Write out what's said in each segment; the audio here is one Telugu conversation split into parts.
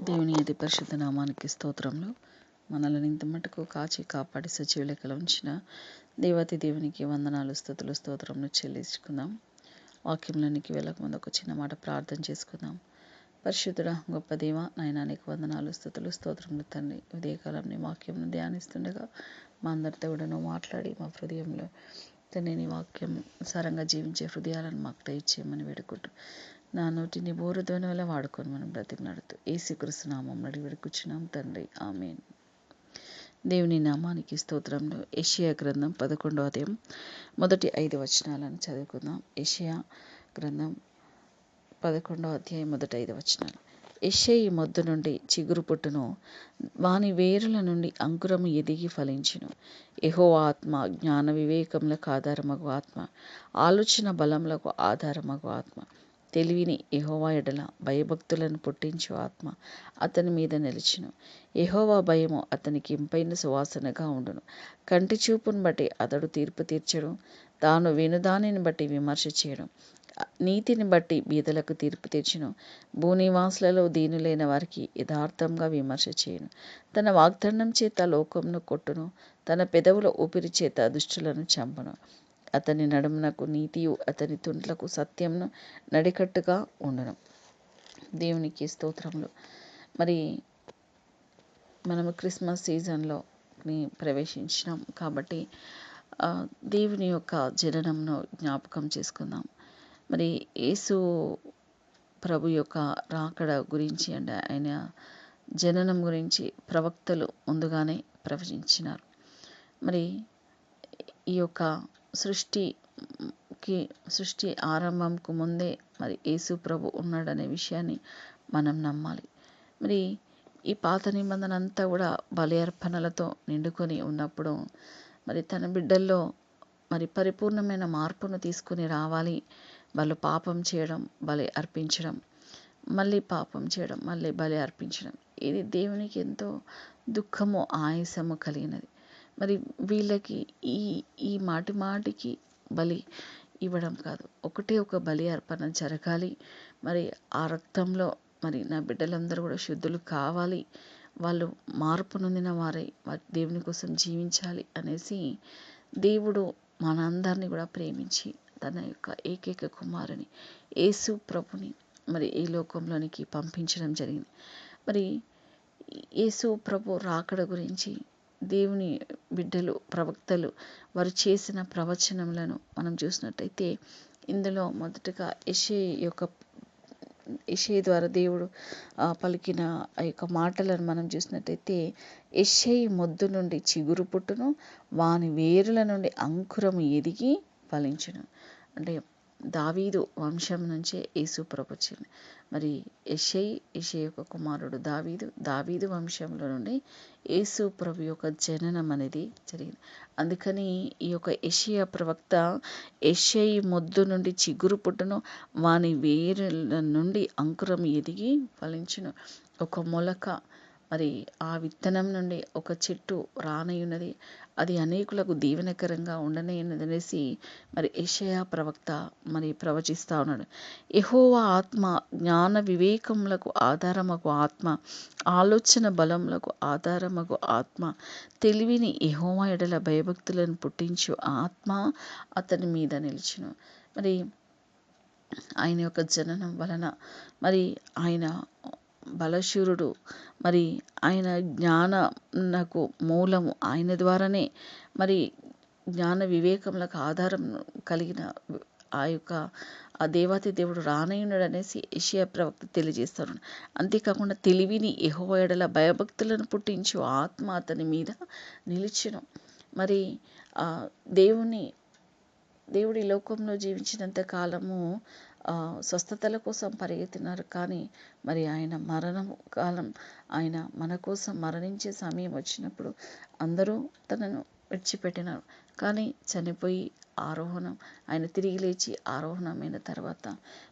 దేవుని అతి పరిశుద్ధ నామానికి స్తోత్రములు. మనల్ని ఇంత మటుకు కాచి కాపాడి సజీవ లెక్కలో ఉంచిన దేవాతి దేవునికి వందనాలు, స్తుతులు, స్తోత్రములు చెల్లించుకుందాం. వాక్యంలోనికి వెళ్ళకముందు ఒక చిన్న మాట ప్రార్థన చేసుకుందాం. పరిశుద్ధుడ గొప్ప దేవ, నాయనా నీకు వందనాలు, స్తుతులు, స్తోత్రములు తండ్రి. ఉదయకాలం నీ వాక్యంను ధ్యానిస్తుండగా మా అందరితో కూడా నువ్వు మాట్లాడి మా హృదయంలో తండ్రి నీ వాక్యం సారంగా జీవించే హృదయాలను మాకు దయచేయమని వేడుకుంటూ నా నోటిని బోరుధ్వని వల్ల వాడుకొని మనం బ్రతిమలాడుతూ యేసుక్రీస్తు నామమున అడిగి వేడుకొచ్చున్నాం తండ్రి, ఆమేన్. దేవుని నామానికి స్తోత్రంలో యెషయా గ్రంథం 11వ అధ్యాయం మొదటి 5 వచనాలను చదువుకుందాం. యెషయా గ్రంథం 11వ అధ్యాయం మొదటి 5 వచనాలు. యెషయి మొద్దు నుండి చిగురు పుట్టును, వాని వేరుల నుండి అంకురము ఎదిగి ఫలించును. యెహోవా ఆత్మ జ్ఞాన వివేకములకు ఆధారమగు ఆత్మ, ఆలోచన బలములకు ఆధారమగు ఆత్మ, తెలివిని యెహోవా ఎడల భయభక్తులను పుట్టించు ఆత్మ అతని మీద నిలిచును. యెహోవా భయము అతనికి ఇంపైన సువాసనగా ఉండును. కంటి చూపును బట్టి అతడు తీర్పు తీర్చడు, తాను వినుదానిని బట్టి విమర్శ చేయడు. నీతిని బట్టి బీదలకు తీర్పు తీర్చును, భూనివాసులలో దీనులైన వారికి యథార్థంగా విమర్శ చేయను. తన వాగ్దండం చేత లోకమును కొట్టును, తన పెదవుల ఊపిరి చేత దుష్టులను చంపును. అతని నడుమునకు నీతియు, అతని తుంట్లకు సత్యమును నడికట్టుగా ఉండును. దేవునికి స్తోత్రములు. మరి మనము క్రిస్మస్ సీజన్లో ప్రవేశించినాం కాబట్టి దేవుని యొక్క జననంను జ్ఞాపకం చేసుకుందాం. మరి యేసు ప్రభు యొక్క రాకడ గురించి అంటే ఆయన జననం గురించి ప్రవక్తలు ముందుగానే ప్రవచించినారు. మరి ఈ యొక్క సృష్టి ఆరంభంకు ముందే మరి యేసు ప్రభు ఉన్నాడనే విషయాన్ని మనం నమ్మాలి. మరి ఈ పాత నిబంధన అంతా కూడా బలి అర్పణలతో నిండుకొని ఉన్నప్పుడు మరి తన బిడ్డల్లో మరి పరిపూర్ణమైన మార్పును తీసుకుని రావాలి. వాళ్ళు పాపం చేయడం, బలి అర్పించడం, మళ్ళీ పాపం చేయడం, మళ్ళీ బలి అర్పించడం, ఇది దేవునికి ఎంతో దుఃఖము, ఆయాసము కలిగినది. మరి వీళ్ళకి ఈ మాటికి బలి ఇవ్వడం కాదు, ఒకటే ఒక బలి అర్పణ జరగాలి. మరి ఆ రక్తంలో మరి నా బిడ్డలందరూ కూడా శుద్ధులు కావాలి, వాళ్ళు మార్పు నొందిన వారై దేవుని కోసం జీవించాలి అనేసి దేవుడు మనందరినీ కూడా ప్రేమించి తన యొక్క ఏకైక కుమారుని యేసు ప్రభుని మరి ఈ లోకంలోనికి పంపించడం జరిగింది. మరి యేసు ప్రభు రాకడ గురించి దేవుని బిడ్డలు, ప్రవక్తలు వారు చేసిన ప్రవచనములను మనం చూసినట్టయితే ఇందులో మొదటగా యెషయా ద్వారా దేవుడు పలికిన ఆ యొక్క మాటలను మనం చూసినట్టయితే, యెషయి మొద్దు నుండి చిగురు పుట్టును, వాని వేరుల నుండి అంకురము ఎదిగి ఫలించును. అంటే దావీదు వంశం నుంచే యేసు ప్రభు వచ్చింది. మరి యెషయి యొక్క కుమారుడు దావీదు వంశంలో నుండి యేసు ప్రభు యొక్క జననం అనేది జరిగింది. అందుకని ఈ యొక్క యెషయా ప్రవక్త యెషయి మొద్దు నుండి చిగురు పుట్టును, వాని వేరుల నుండి అంకురం ఎదిగి ఫలించును. ఒక మొలక, మరి ఆ విత్తనం నుండి ఒక చెట్టు రానయున్నది, అది అనేకులకు దీవెనకరంగా ఉండనయ్యున్నది అనేసి మరి యెషయా ప్రవక్త మరి ప్రవచిస్తూ ఉన్నాడు. యెహోవా ఆత్మ జ్ఞాన వివేకములకు ఆధారమగు ఆత్మ, ఆలోచన బలములకు ఆధారమగు ఆత్మ, తెలివిని యెహోవా ఎడల భయభక్తులను పుట్టించు ఆత్మ అతని మీద నిలిచును. మరి ఆయన యొక్క జననం వలన మరి ఆయన బలశూరుడు, మరి ఆయన జ్ఞానమునకు మూలము, ఆయన ద్వారానే మరి జ్ఞాన వివేకములకు ఆధారం కలిగిన ఆ దేవాతి దేవుడు రానయ్యున్నాడు అనేసి యెషయా ప్రవక్త తెలియజేస్తాడు. అంతేకాకుండా తెలివిని యెహోవా ఎడల భయభక్తులను పుట్టించు ఆత్మ అతని మీద నిలిచును. మరి దేవుడు ఈ లోకంలో జీవించినంత కాలము స్వస్థతల కోసం పరిగెత్తినారు. కానీ మరి ఆయన మరణం కాలం, ఆయన మన కోసం మరణించే సమయం వచ్చినప్పుడు అందరూ తనను విడిచిపెట్టినారు. కానీ చనిపోయి ఆయన తిరిగి లేచి ఆరోహణమైన తర్వాత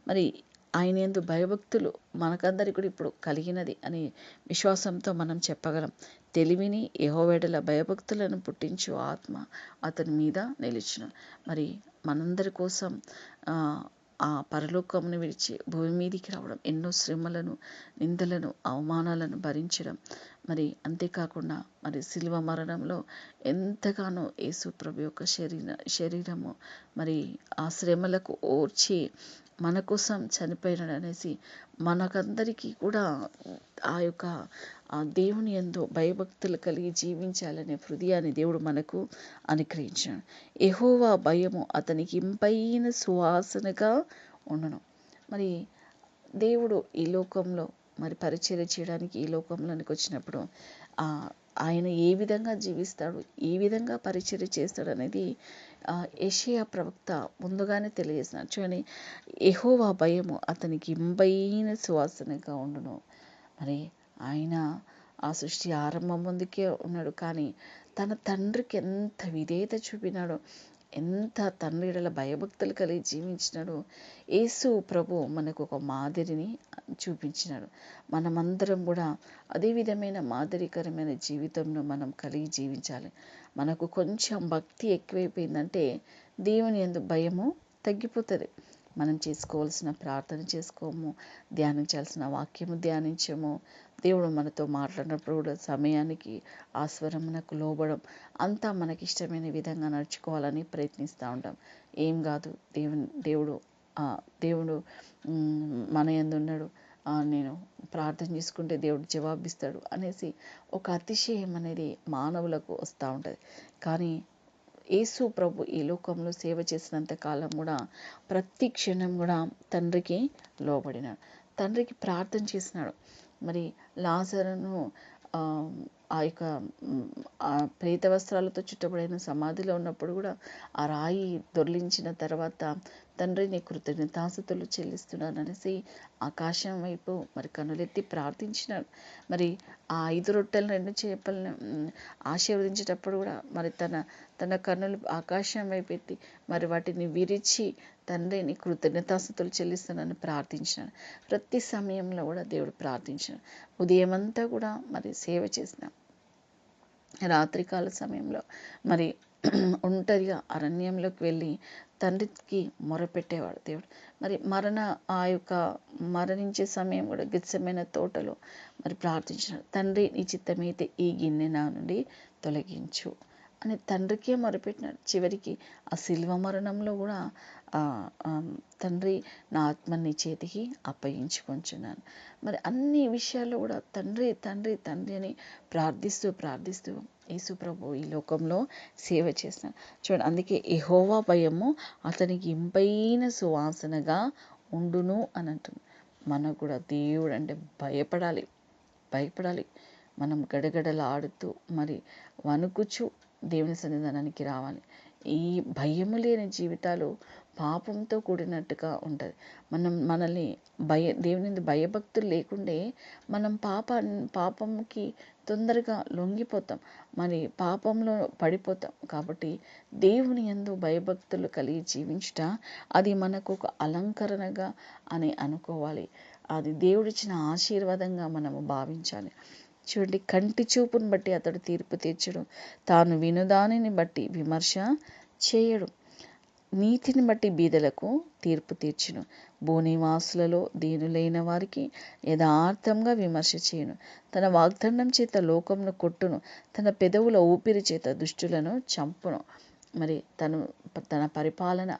మరి ఆయన యందు భయభక్తులు మనకందరికి కూడా ఇప్పుడు కలిగినది అనే విశ్వాసంతో మనం చెప్పగలం. తెలివిని యెహోవా ఎడల భయభక్తులను పుట్టించు ఆత్మ అతని మీద నిలిచును. మరి మనందరి కోసం ఆ పరలోకమును విడిచి భూమి మీదికి రావడం, ఎన్నో శ్రమలను, నిందలను, అవమానాలను భరించడం, మరి అంతేకాకుండా మరి శిలువ మరణంలో ఎంతగానో యేసు ప్రభు యొక్క శరీరము మరి ఆ శ్రమలకు ఓర్చి మన కోసం చనిపోయినాడు అనేసి మనకందరికీ కూడా ఆ యొక్క ఆ దేవుని యందు భయభక్తులు కలిగి జీవించాలనే హృదయాన్ని దేవుడు మనకు అనుగ్రహించాడు. యెహోవా భయము అతనికి ఇంపైన సువాసనగా ఉండను. మరి దేవుడు ఈ లోకంలో మరి పరిచర్య చేయడానికి ఈ లోకంలోనికి వచ్చినప్పుడు ఆయన ఏ విధంగా జీవిస్తాడు, ఏ విధంగా పరిచర్య చేస్తాడు అనేది యెషయా ప్రవక్త ముందుగానే తెలియజేస్తున్నాడు. చూడండి, యెహోవా భయము అతనికి ఇంపైన సువాసనగా ఉండును. మరి ఆయన ఆ సృష్టి ఆరంభం ముందుకే ఉన్నాడు, కానీ తన తండ్రికి ఎంత విధేయత చూపినాడో, ఎంత తండ్రి యెడల భయభక్తులు కలిగి జీవించినాడో యేసు ప్రభు మనకు ఒక మాదిరిని చూపించినాడు. మనమందరం కూడా అదే విధమైన మాదిరికరమైన జీవితంలో మనం కలిగి జీవించాలి. మనకు కొంచెం భక్తి ఎక్కువైపోయిందంటే దేవుని యందు భయము తగ్గిపోతుంది. మనం చేసుకోవాల్సిన ప్రార్థన చేసుకోము, ధ్యానించాల్సిన వాక్యము ధ్యానించము. దేవుడు మనతో మాట్లాడినప్పుడు కూడా సమయానికి ఆ స్వరమునకు లోబడం, అంతా మనకిష్టమైన విధంగా నడుచుకోవాలని ప్రయత్నిస్తూ ఉంటాం. ఏం కాదు, దేవుడు మన యందు ఉన్నాడు, నేను ప్రార్థన చేసుకుంటే దేవుడు జవాబిస్తాడు అనేసి ఒక అతిశయం అనేది మానవులకు వస్తూ ఉంటుంది. కానీ యేసు ప్రభు ఈ లోకంలో సేవ చేసినంత కాలం కూడా ప్రతి క్షణం కూడా తండ్రికి లోబడినాడు, తండ్రికి ప్రార్థన చేసినాడు. మరి లాజరును ఆ యొక్క ప్రేత వస్త్రాలతో చుట్టబడిన సమాధిలో ఉన్నప్పుడు కూడా ఆ రాయి దొర్లించిన తర్వాత తండ్రి నీ కృతజ్ఞతాస్తుతులు చెల్లిస్తున్నాను అనేసి ఆకాశం వైపు మరి కన్నులెత్తి ప్రార్థించినాడు. మరి ఆ 5 రొట్టెలను 2 చేపలను ఆశీర్వదించేటప్పుడు కూడా మరి తన కన్నులు ఆకాశం వైపు ఎత్తి మరి వాటిని విరిచి తండ్రిని కృతజ్ఞతాస్తుతులు చెల్లిస్తున్నానని ప్రార్థించినాడు. ప్రతి సమయంలో కూడా దేవుడు ప్రార్థించాడు. ఉదయమంతా కూడా మరి సేవ చేసిన రాత్రికాల సమయంలో మరి ఒంటరిగా అరణ్యంలోకి వెళ్ళి తండ్రికి మొరపెట్టేవాడు దేవుడు. మరి మరణించే సమయం కూడా గెత్సేమనే తోటలో మరి ప్రార్థించినాడు. తండ్రి నీ చిత్తమైతే ఈ గిన్నె నా నుండి తొలగించు అని తండ్రికే మొరపెట్టినాడు. చివరికి ఆ శిలువ మరణంలో కూడా తండ్రి నా ఆత్మ నీ చేతికి అప్పగించుకొంచున్నాను. మరి అన్ని విషయాల్లో కూడా తండ్రి తండ్రి తండ్రి అని ప్రార్థిస్తూ యేసు ప్రభు ఈ లోకంలో సేవ చేస్తున్నాడు. చూడండి, అందుకే యెహోవా భయము అతనికి ఇంపైన సువాసనగా ఉండును అని అంటుంది. మనకు కూడా దేవుడు అంటే భయపడాలి. మనం గడగడలాడుతూ మరి వణుకుచు దేవుని సన్నిధానానికి రావాలి. ఈ భయము లేని జీవితాలు పాపంతో కూడినట్టుగా ఉంటుంది. మనల్ని దేవుని భయభక్తులు లేకుండే మనం పాపంకి తొందరగా లొంగిపోతాం, మరి పాపంలో పడిపోతాం. కాబట్టి దేవుని యందు భయభక్తులు కలిగి జీవించుట అది మనకు ఒక అలంకరణగా అని అనుకోవాలి. అది దేవుడిచ్చిన ఆశీర్వాదంగా మనము భావించాలి. చూడండి, కంటి చూపును బట్టి అతడు తీర్పు తీర్చడు, తాను వినుదానిని బట్టి విమర్శ చేయడు. నీతిని బట్టి బీదలకు తీర్పు తీర్చును, భూనివాసులలో దీనులైన వారికి యథార్థంగా విమర్శ చేయను. తన వాగ్దండం చేత లోకంను కొట్టును, తన పెదవుల ఊపిరి చేత దుష్టులను చంపును. మరి తన పరిపాలన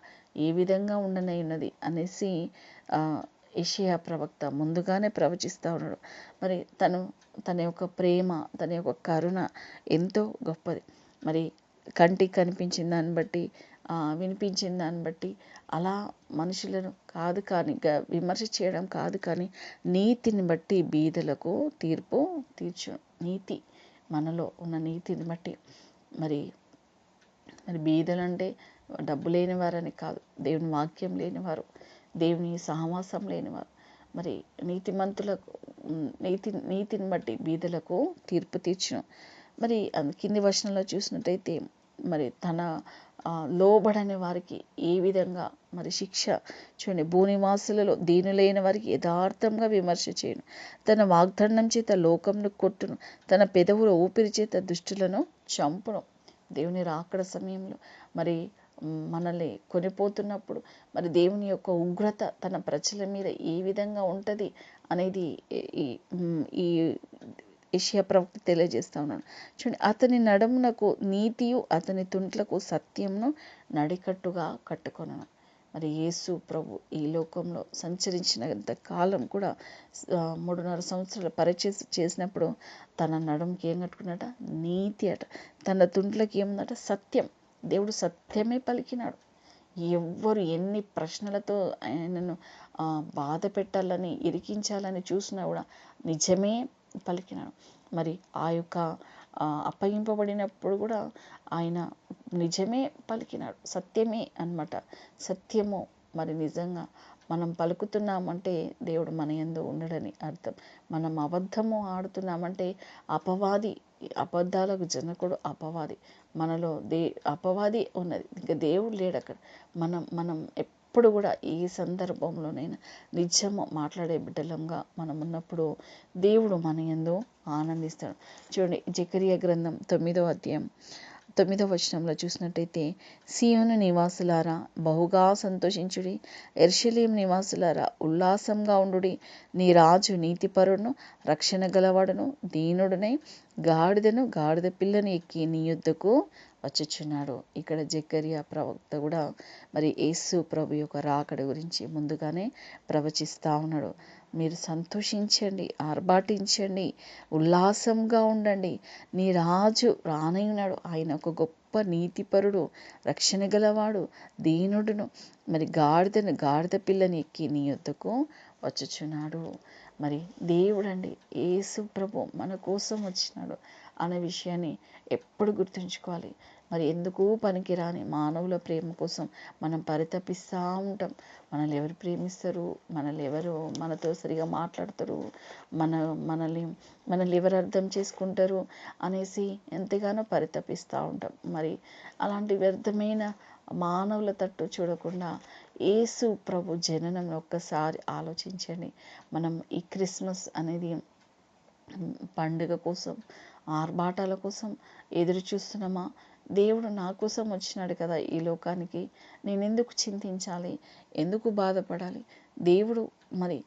ఏ విధంగా ఉండనైనది అనేసి యెషయా ప్రవక్త ముందుగానే ప్రవచిస్తూ ఉన్నాడు. మరి తన యొక్క ప్రేమ, తన యొక్క కరుణ ఎంతో గొప్పది. మరి కంటికి కనిపించిన దాన్ని బట్టి, వినిపించిన దాన్ని బట్టి అలా మనుషులను కాదు, కానీ విమర్శ చేయడం కాదు, కానీ నీతిని బట్టి బీదలకు తీర్పు తీర్చును. నీతి, మనలో ఉన్న నీతిని బట్టి. మరి బీదలంటే డబ్బు లేనివారని కాదు, దేవుని వాక్యం లేనివారు, దేవుని సహవాసం లేనివారు. మరి నీతిమంతులకు నీతిని బట్టి బీదలకు తీర్పు తీర్చును. మరి కింది వచనంలో చూసినట్టయితే మరి తన లోబడని వారికి ఏ విధంగా మరి శిక్ష చూడండి, భూనివాసులలో దీనులైన వారికి యథార్థంగా విమర్శ చేయను, తన వాగ్దండం చేత లోకంను కొట్టును, తన పెదవుల ఊపిరి చేత దుష్టులను చంపును. దేవుని రాకడ సమయంలో మరి మనల్ని కొనిపోతున్నప్పుడు మరి దేవుని యొక్క ఉగ్రత తన ప్రజల మీద ఏ విధంగా ఉంటుంది అనేది ఈ ఈ యెషయా ప్రవక్త తెలియజేస్తా ఉన్నాడు. చూడండి, అతని నడుమునకు నీతియు అతని తుంట్లకు సత్యమును నడికట్టుగా కట్టుకొనను. మరి యేసు ప్రభు ఈ లోకంలో సంచరించినంత కాలం కూడా 3.5 సంవత్సరాలు చేసినప్పుడు తన నడుముకి ఏం కట్టుకున్నట? నీతి అట. తన తుంట్లకి ఏముందట? సత్యం. దేవుడు సత్యమే పలికినాడు. ఎవ్వరు ఎన్ని ప్రశ్నలతో ఆయనను బాధ పెట్టాలని, ఇరికించాలని చూసినా కూడా నిజమే పలికినాడు. మరి ఆ యొక్క అప్పగింపబడినప్పుడు కూడా ఆయన నిజమే పలికినాడు. సత్యమే అన్నమాట. సత్యము మరి నిజంగా మనం పలుకుతున్నామంటే దేవుడు మన యందు ఉండడని అర్థం. మనం అబద్ధము ఆడుతున్నామంటే అబద్ధాలకు జనకుడు అపవాది. మనలో అపవాది ఉన్నది, ఇంకా దేవుడు లేడు అక్కడ. మనం ఎప్పుడు కూడా ఏ సందర్భంలోనైనా నిజము మాట్లాడే బిడ్డలంగా మనం ఉన్నప్పుడు దేవుడు మన యందు ఆనందిస్తాడు. చూడండి, జకరియా గ్రంథం 9వ అధ్యాయం 9వ వచనంలో చూసినట్టయితే, సీయోను నివాసులారా బహుగా సంతోషించుడి, యెరూషలేము నివాసులారా ఉల్లాసంగా ఉండుడి. నీ రాజు నీతిపరుడును రక్షణ గలవాడును దీనుడునై గాడిద పిల్లను ఎక్కి నీ యుద్ధకు వచ్చుచున్నాడు. ఇక్కడ జకరియా ప్రవక్త కూడా మరి యేసు ప్రభు యొక్క రాకడ గురించి ముందుగానే ప్రవచిస్తూ ఉన్నాడు. మీరు సంతోషించండి, ఆర్భాటించండి, ఉల్లాసంగా ఉండండి. నీ రాజు రానయ్యున్నాడు. ఆయన ఒక గొప్ప నీతిపరుడు, రక్షణ గలవాడు, దీనుడును. మరి గాడిద పిల్లని ఎక్కి నీ యొద్దకు వచ్చుచున్నాడు. మరి దేవుడండి యేసు ప్రభు మన కోసం వచ్చినాడు అనే విషయాన్ని ఎప్పుడు గుర్తుంచుకోవాలి. మరి ఎందుకు పనికిరాని మానవుల ప్రేమ కోసం మనం పరితపిస్తూ ఉంటాం. మనల్ని ఎవరు ప్రేమిస్తారు? మనల్ని ఎవరు మనతో సరిగా మాట్లాడతారు? మనల్ని ఎవరు అర్థం చేసుకుంటారు అనేసి ఎంతగానో పరితపిస్తూ ఉంటాం. మరి అలాంటి వ్యర్థమైన మానవుల తట్టు చూడకుండా యేసు ప్రభు జననం ఒక్కసారి ఆలోచించండి. మనం ఈ క్రిస్మస్ అనేది పండుగ కోసం, ఆర్భాటాల కోసం ఎదురు చూస్తున్నామా? దేవుడు నా కోసం వచ్చినాడు కదా ఈ లోకానికి, నేను ఎందుకు చింతించాలి? ఎందుకు బాధపడాలి? దేవుడు మరి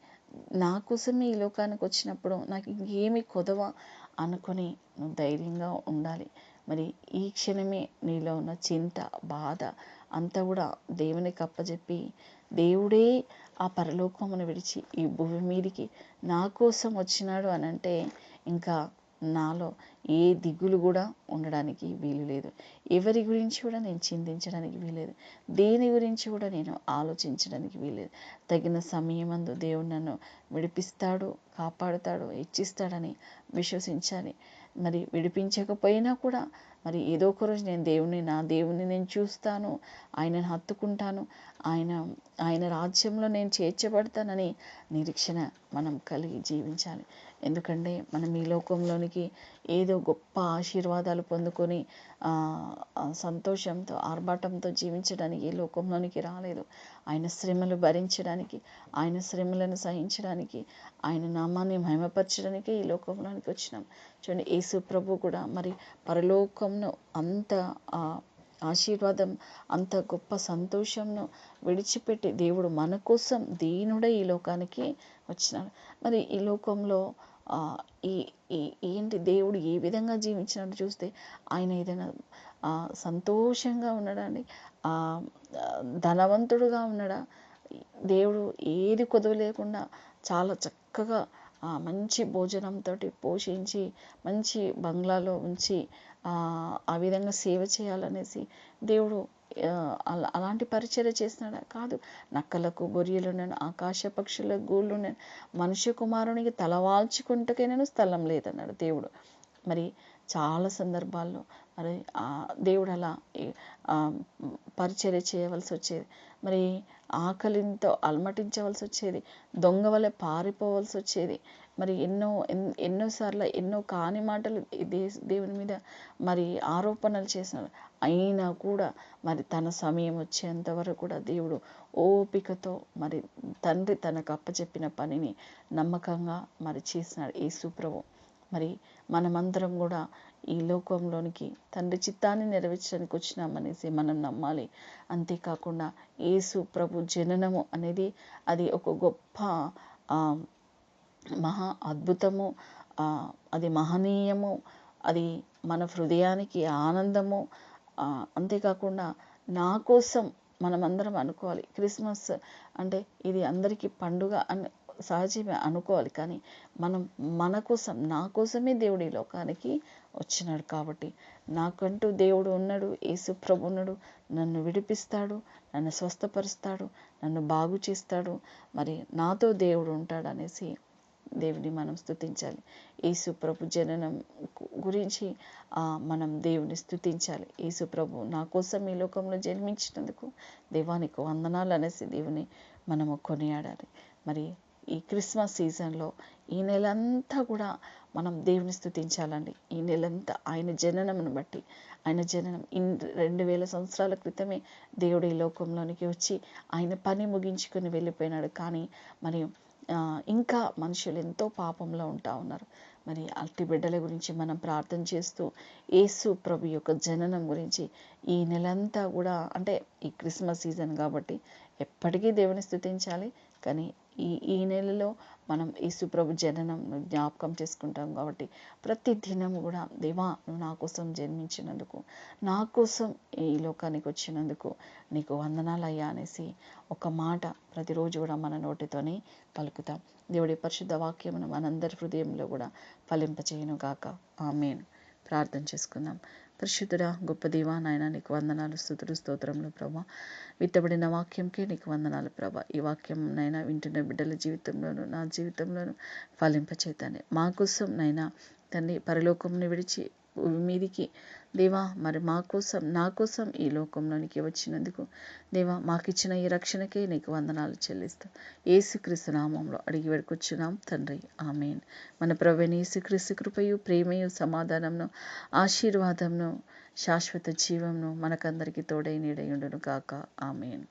నా కోసమే ఈ లోకానికి వచ్చినప్పుడు నాకు ఇంకేమి కొదవ అనుకొని నువ్వు ధైర్యంగా ఉండాలి. మరి ఈ క్షణమే నీలో ఉన్న చింత, బాధ అంతా కూడా దేవునికి అప్పచెప్పి, దేవుడే ఆ పరలోకమును విడిచి ఈ భూమి మీదికి నా కోసం వచ్చినాడు అని అంటే ఇంకా నాలో ఏ దిగులు కూడా ఉండడానికి వీలు లేదు. ఎవరి గురించి కూడా నేను చింతించడానికి వీలేదు. దేని గురించి కూడా నేను ఆలోచించడానికి వీలేదు. తగిన సమయమందు దేవుడు నన్ను విడిపిస్తాడు, కాపాడుతాడు, హెచ్చిస్తాడని విశ్వసించాలి. మరి విడిపించకపోయినా కూడా మరి ఏదో ఒక రోజు నా దేవుణ్ణి నేను చూస్తాను, ఆయనను హత్తుకుంటాను, ఆయన రాజ్యంలో నేను చేర్చబడతానని నిరీక్షణ మనం కలిగి జీవించాలి. ఎందుకంటే మనం ఈ లోకంలోనికి ఏదో గొప్ప ఆశీర్వాదాలు పొందుకొని సంతోషంతో, ఆర్భాటంతో జీవించడానికి ఈ లోకంలోనికి రాలేదు. ఆయన శ్రమలు భరించడానికి, ఆయన శ్రమలను సహించడానికి, ఆయన నామాన్ని మహిమపరచడానికి ఈ లోకంలోనికి వచ్చినాం. చూడండి, యేసు ప్రభు కూడా మరి పరలోకంను అంత ఆశీర్వాదం, అంత గొప్ప సంతోషంను విడిచిపెట్టి దేవుడు మన కోసం దీనుడై ఈ లోకానికి వచ్చినాడు. మరి ఈ లోకంలో ఏంటి దేవుడు ఏ విధంగా జీవించినట్టు చూస్తే ఆయన ఏదైనా సంతోషంగా ఉన్నాడండి? ధనవంతుడుగా ఉన్నాడా? దేవుడు ఏది కొదవ లేకుండా చాలా చక్కగా మంచి భోజనంతో పోషించి మంచి బంగ్లాలో ఉంచి ఆ విధంగా సేవ చేయాలనేసి దేవుడు అలాంటి పరిచర్య చేసినాడా? కాదు. నక్కలకు గొర్రెలున్నాను, ఆకాశ పక్షులకు గూళ్ళున్నాను, మనుష్య కుమారునికి తలవాల్చుకుంటకైనా స్థలం లేదన్నాడు దేవుడు. మరి చాలా సందర్భాల్లో మరి దేవుడు అలా పరిచర్య చేయవలసి వచ్చేది. మరి ఆకలితో అలమటించవలసి వచ్చేది, దొంగ వలె పారిపోవలసి వచ్చేది. మరి ఎన్నోసార్లు ఎన్నో కాని మాటలు దేవుని మీద మరి ఆరోపణలు చేసినాడు. అయినా కూడా మరి తన సమయం వచ్చేంత వరకు కూడా దేవుడు ఓపికతో మరి తండ్రి తనకు అప్పచెప్పిన పనిని నమ్మకంగా మరి చేసినాడు యేసు ప్రభు. మరి మనమందరం కూడా ఈ లోకంలోనికి తండ్రి చిత్తాన్ని నెరవేర్చడానికి వచ్చినామనేసి మనం నమ్మాలి. అంతేకాకుండా యేసు ప్రభు జననము అనేది అది ఒక గొప్ప మహా అద్భుతము, అది మహనీయము, అది మన హృదయానికి ఆనందము. అంతేకాకుండా నా కోసం మనమందరం అనుకోవాలి. క్రిస్మస్ అంటే ఇది అందరికీ పండుగ అని సహజమే అనుకోవాలి, కానీ మనం మన కోసం, నా కోసమే దేవుడు ఈ లోకానికి వచ్చినాడు. కాబట్టి నాకంటూ దేవుడు ఉన్నాడు, యేసు ప్రభు ఉన్నాడు, నన్ను విడిపిస్తాడు, నన్ను స్వస్థపరుస్తాడు, నన్ను బాగు చేస్తాడు, మరి నాతో దేవుడు ఉంటాడు అనేసి దేవుని మనం స్తుతించాలి. యేసు ప్రభు జననం గురించి మనం దేవుని స్తుతించాలి. యేసు ప్రభు నా కోసం ఈ లోకంలో జన్మించినందుకు దేవానికి వందనాలు అనేసి దేవుని మనము కొనియాడాలి. మరి ఈ క్రిస్మస్ సీజన్లో ఈ నెలంతా కూడా మనం దేవుని స్తుతించాలండి. ఈ నెలంతా ఆయన జననమును బట్టి, ఆయన జననం 2000 సంవత్సరాల క్రితమే దేవుడు ఈ లోకంలోనికి వచ్చి ఆయన పని ముగించుకొని వెళ్ళిపోయినాడు. కానీ మరి ఇంకా మనుషులు ఎంతో పాపంలో ఉంటా ఉన్నారు. మరి అట్టి బిడ్డల గురించి మనం ప్రార్థన చేస్తూ యేసు ప్రభు యొక్క జననం గురించి ఈ నెలంతా కూడా, అంటే ఈ క్రిస్మస్ సీజన్ కాబట్టి ఎప్పటికీ దేవుని స్తుతించాలి. కానీ ఈ నెలలో మనం యేసు ప్రభు జననం జ్ఞాపకం చేసుకుంటాం కాబట్టి ప్రతి దినం కూడా దేవా నువ్వు నా కోసం జన్మించినందుకు, నా కోసం ఈ లోకానికి వచ్చినందుకు నీకు వందనాలయ్యా అనేసి ఒక మాట ప్రతిరోజు కూడా మన నోటితోనే పలుకుతాం. దేవుడి పరిశుద్ధ వాక్యమును మనందరి హృదయంలో కూడా ఫలింపచేయును గాక. ఆమేన్. ప్రార్థన చేసుకుందాం. పరిశుద్ధుడా, గొప్ప దేవా, నాయన నీకు వందనాలు, స్తుతులు, స్తోత్రములు ప్రభా. విత్తబడిన వాక్యంకే నీకు వందనాలు ప్రభా. ఈ వాక్యం నైనా వింటున్న బిడ్డల జీవితంలోనూ నా జీవితంలోనూ ఫలింపచేతానే మా కోసం నైనా తండ్రి పరలోకంని విడిచి భూమి మీదికి దేవా మరి మా కోసం, నా కోసం ఈ లోకంలోనికి వచ్చినందుకు దేవా మాకిచ్చిన ఈ రక్షణకే నీకు వందనాలు చెల్లిస్తూ యేసుక్రీస్తు నామంలో అడిగి వేడుకొచ్చున్నాం తండ్రి. ఆమేన్. మన ప్రభువైన యేసుక్రీస్తు కృపయు, ప్రేమయు, సమాధానంను, ఆశీర్వాదంను, శాశ్వత జీవంను మనకందరికీ తోడై నీడై ఉండును గాక. ఆమేన్.